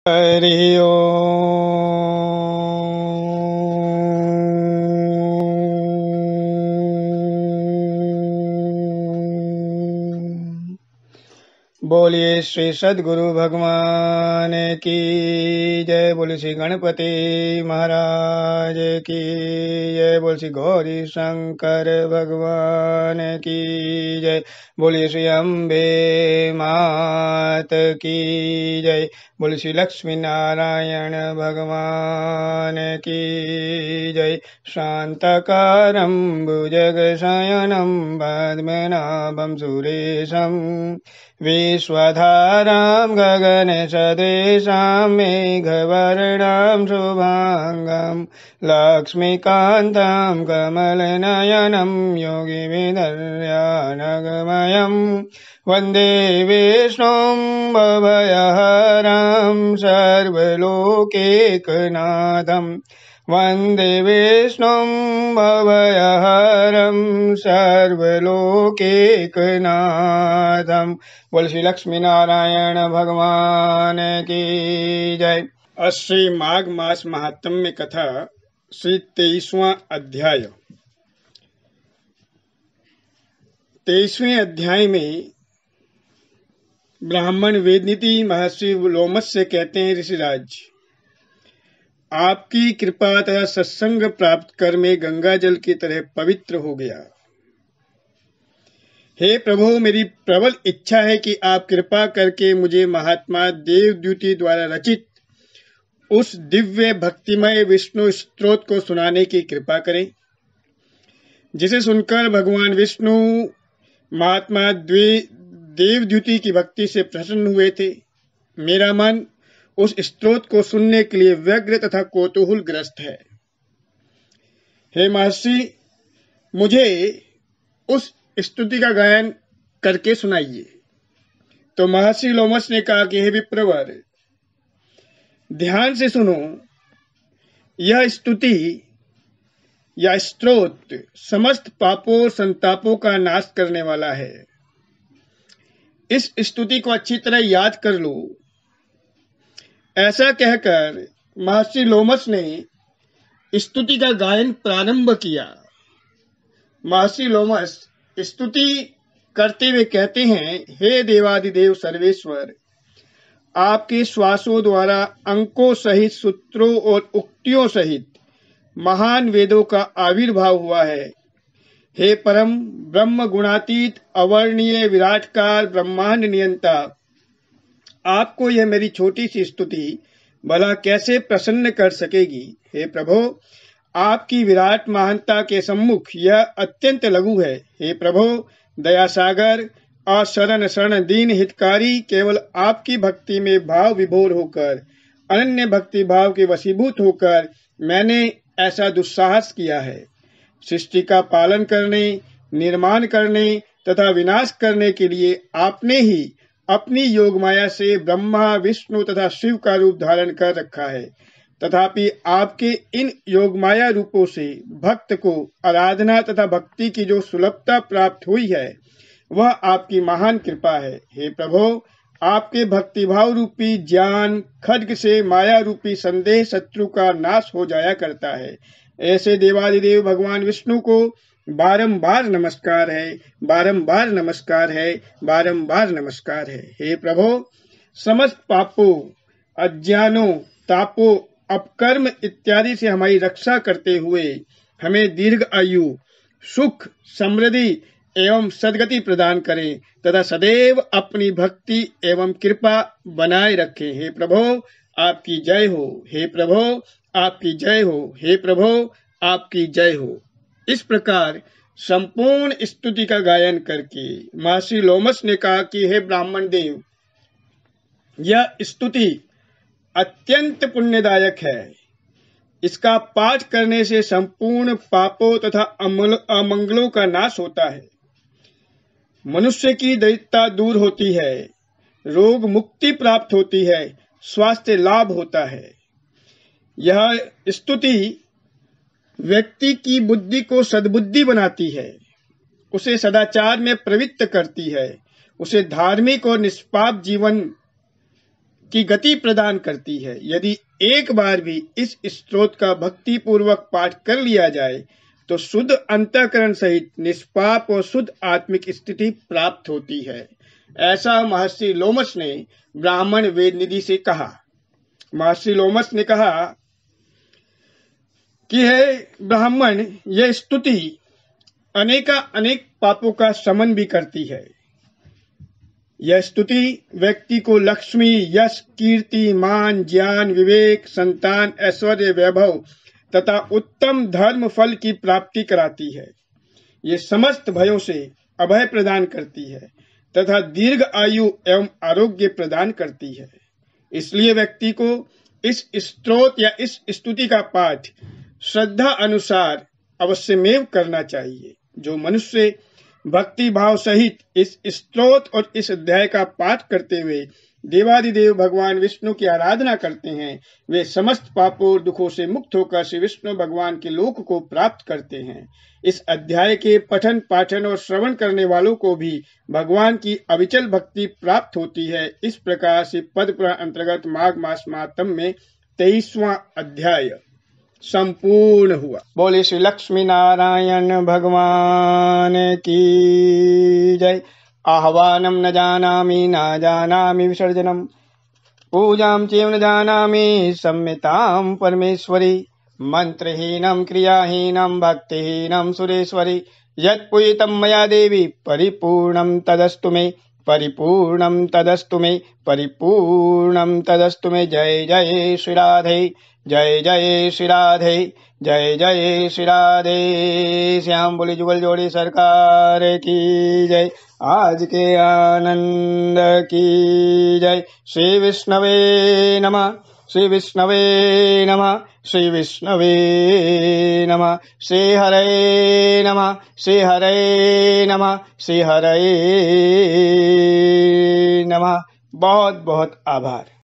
हरि ओम। बोलिए श्री सद्गुरु भगवान की जय। बोलिए श्री गणपति महाराज की जय। बोलिए श्री गौरी शंकर भगवान की जय। बोलिए श्री अम्बे मात की जय। बोलिए श्री लक्ष्मी नारायण भगवान की जय। शांताकारं भुजगशयनं पद्मनाभं सुरेशं विश्वधारां गगनसदृशां मेघवर्णां शुभांगं लक्ष्मीकान्तं कमलनयनं योगिविदर्यानगमयं वन्दे विष्णुं भवभयहरं सर्वलोकैकनाथं वन्दे विष्णुं भवभयहरं सर्वलोकैकनाथं। बोल श्री लक्ष्मी नारायण भगवान की जय। श्री माघ मास महात्म्य कथा श्री 23वां अध्याय। 23वें अध्याय में ब्राह्मण वेदनीति महर्षि लोमश से कहते हैं, ऋषिराज, आपकी कृपा तथा सत्संग प्राप्त कर मैं गंगा जल की तरह पवित्र हो गया। हे प्रभु, मेरी प्रबल इच्छा है कि आप कृपा करके मुझे महात्मा देवद्युति द्वारा रचित उस दिव्य भक्तिमय विष्णु स्तोत्र को सुनाने की कृपा करें, जिसे सुनकर भगवान विष्णु महात्मा देवद्युति की भक्ति से प्रसन्न हुए थे। मेरा मन उस स्तोत्र को सुनने के लिए व्यग्र तथा कौतूहल ग्रस्त है। हे महर्षि, मुझे उस स्तुति का गायन करके सुनाइए। तो महर्षि लोमश ने कहा कि हे विप्रवर, ध्यान से सुनो। यह स्तुति या स्तोत्र समस्त पापों और संतापों का नाश करने वाला है। इस स्तुति को अच्छी तरह याद कर लो। ऐसा कहकर महर्षि लोमश ने स्तुति का गायन प्रारंभ किया। महर्षि लोमश स्तुति करते हुए कहते हैं, हे देवादिदेव सर्वेश्वर, आपके श्वासों द्वारा अंकों सहित सूत्रों और उक्तियों सहित महान वेदों का आविर्भाव हुआ है। हे परम ब्रह्म गुणातीत अवर्णीय विराटकार ब्रह्मांड नियंता, आपको यह मेरी छोटी सी स्तुति भला कैसे प्रसन्न कर सकेगी। हे प्रभु, आपकी विराट महानता के सम्मुख यह अत्यंत लघु है। हे प्रभु दया सागर और शरण शरण दीन हितकारी, केवल आपकी भक्ति में भाव विभोर होकर अनन्य भक्ति भाव के वशीभूत होकर मैंने ऐसा दुस्साहस किया है। सृष्टि का पालन करने, निर्माण करने तथा विनाश करने के लिए आपने ही अपनी योग माया से ब्रह्मा विष्णु तथा शिव का रूप धारण कर रखा है। तथापि आपके इन योग माया रूपों से भक्त को आराधना तथा भक्ति की जो सुलभता प्राप्त हुई है, वह आपकी महान कृपा है। हे प्रभु, आपके भक्तिभाव रूपी ज्ञान खड्ग से माया रूपी संदेह शत्रु का नाश हो जाया करता है। ऐसे देवादिदेव भगवान विष्णु को बारंबार नमस्कार है, बारंबार नमस्कार है, बारंबार नमस्कार है। हे प्रभु, समस्त पापों, अज्ञानों, तापों, अपकर्म इत्यादि से हमारी रक्षा करते हुए हमें दीर्घ आयु, सुख, समृद्धि एवं सद्गति प्रदान करें तथा सदैव अपनी भक्ति एवं कृपा बनाए रखें। हे प्रभु, आपकी जय हो। हे प्रभु, आपकी जय हो। हे प्रभु, आपकी जय हो। इस प्रकार संपूर्ण स्तुति का गायन करके महर्षि लोमश ने कहा कि हे ब्राह्मण देव, यह स्तुति अत्यंत पुण्यदायक है। इसका पाठ करने से संपूर्ण पापों तथा अमंगलों का नाश होता है। मनुष्य की दैत्यता दूर होती है, रोग मुक्ति प्राप्त होती है, स्वास्थ्य लाभ होता है। यह स्तुति व्यक्ति की बुद्धि को सद्बुद्धि बनाती है, उसे सदाचार में प्रवृत्त करती है, उसे धार्मिक और निष्पाप जीवन की गति प्रदान करती है। यदि एक बार भी इस स्तोत्र का भक्ति पूर्वक पाठ कर लिया जाए तो शुद्ध अंतःकरण सहित निष्पाप और शुद्ध आत्मिक स्थिति प्राप्त होती है। ऐसा महर्षि लोमश ने ब्राह्मण वेदनिधि से कहा। महर्षि लोमश ने कहा कि हे ब्राह्मण, यह स्तुति अनेक पापों का शमन भी करती है। यह स्तुति व्यक्ति को लक्ष्मी, यश, कीर्ति, मान, ज्ञान, विवेक, संतान, ऐश्वर्य, वैभव तथा उत्तम धर्म फल की प्राप्ति कराती है। ये समस्त भयों से अभय प्रदान करती है तथा दीर्घ आयु एवं आरोग्य प्रदान करती है। इसलिए व्यक्ति को इस स्तोत्र या इस स्तुति का पाठ श्रद्धा अनुसार अवश्यमेव करना चाहिए। जो मनुष्य भक्ति भाव सहित इस स्तोत्र और इस अध्याय का पाठ करते हुए देवादिदेव भगवान विष्णु की आराधना करते हैं, वे समस्त पापों और दुखों से मुक्त होकर श्री विष्णु भगवान के लोक को प्राप्त करते हैं। इस अध्याय के पठन पाठन और श्रवण करने वालों को भी भगवान की अविचल भक्ति प्राप्त होती है। इस प्रकार से पद्म पुराण अंतर्गत माघ मास मातम में 23वां अध्याय संपूर्ण हुआ। बोले श्री लक्ष्मी नारायण भगवान की जय। आह्वानम न जानामि विसर्जनम, पूजां चैव न जानामि संहितां परमेश्वरी, मंत्रहीनं क्रियाहीनं भक्तिहीनं सुरेश्वरी, यत्पूजितं मया देवी परिपूर्णं तदस्तु मे, परिपूर्णं तदस्तु मे, परिपूर्णं तदस्तु मे। जय जय श्री राधे, जय जय श्री राधे, जय जय श्री राधे श्याम। बोले जुगल जोड़ी सरकार की जय। आज के आनंद की जय। श्री विष्णवे नमः, श्री विष्णवे नमः, श्री विष्णवे नमः, श्री हरे नमः, श्री हरे नमः, श्री हरे नमः। बहुत बहुत आभार।